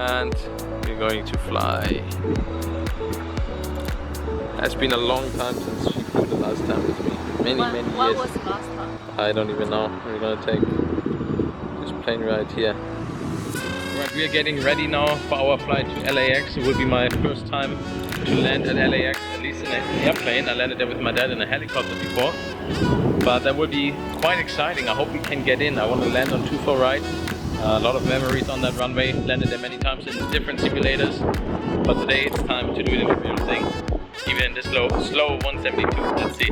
and we're going to fly. It's been a long time since she flew the last time with me. Many years. What was the last time? I don't even know. We're gonna take this plane right here. Right, we are getting ready now for our flight to LAX. It will be my first time to land at LAX, at least in an airplane. I landed there with my dad in a helicopter before. But that will be quite exciting. I hope we can get in. I want to land on 2-4 right. A lot of memories on that runway. Landed there many times in different simulators. But today it's time to do it in a real thing. Even in this slow 172. Let's see.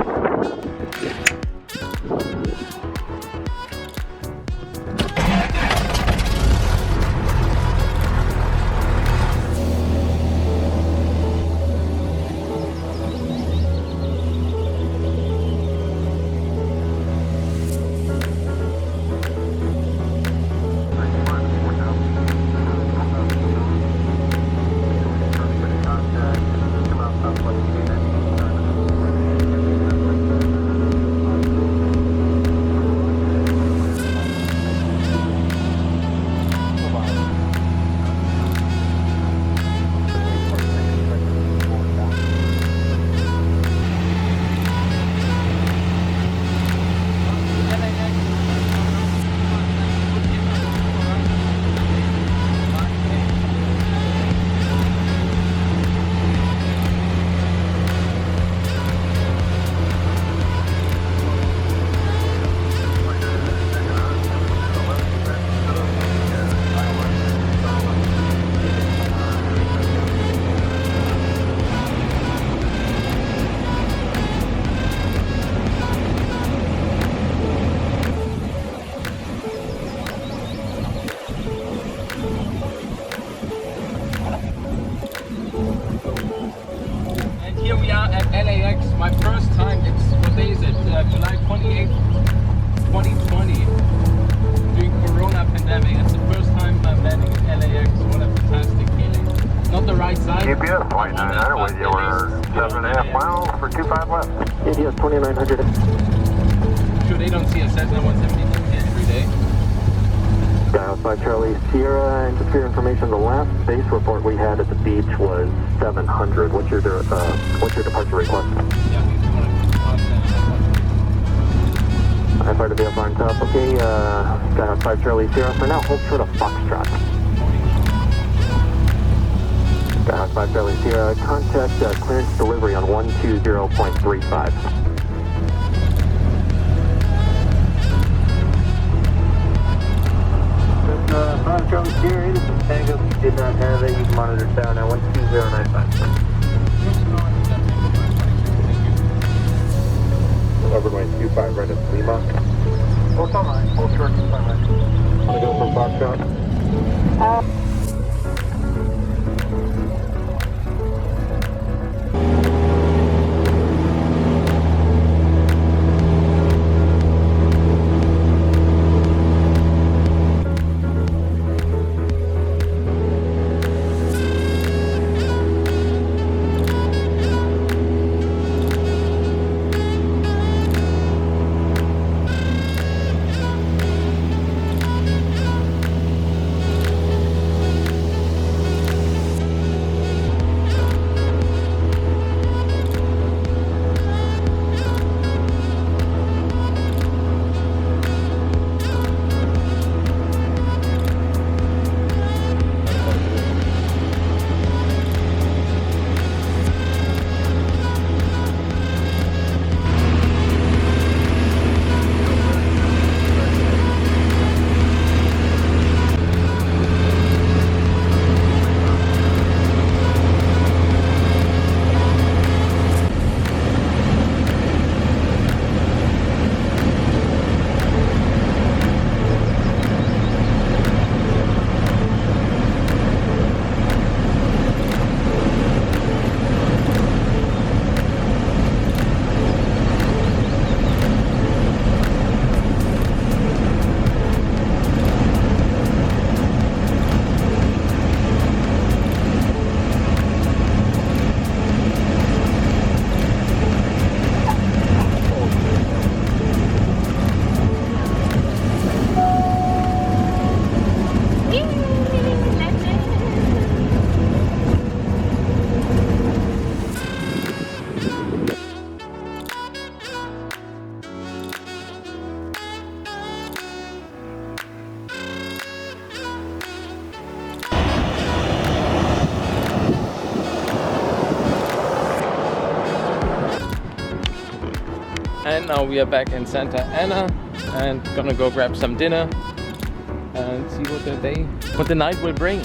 LAX, my first time, what day is it? July 28th, 2020, during Corona pandemic. It's the first time I'm landing in LAX. What a fantastic feeling. Not the right side. GPS 2900 with you. We're 7.5 miles for 25 left. GPS 2900. Sure they don't see a Cessna 172 here every day. Dial 5 Charlie Sierra, and just for your information, the last base report we had at the beach was 700. What's your departure request? Yeah, we want to I fired a vehicle on top. Okay, Dial 5 Charlie Sierra. For now, hold short of Foxtrot. Dial 5 Charlie Sierra, contact clearance delivery on 120.35. Charlie Sierra, this is Tango. If you did not have it, you can monitor down at 12095. Over my 25 right at Lima. Hold on, hold short, 25 right. Want to go for Foxtrot? land now. We are back in Santa Ana and gonna go grab some dinner and see what the night will bring.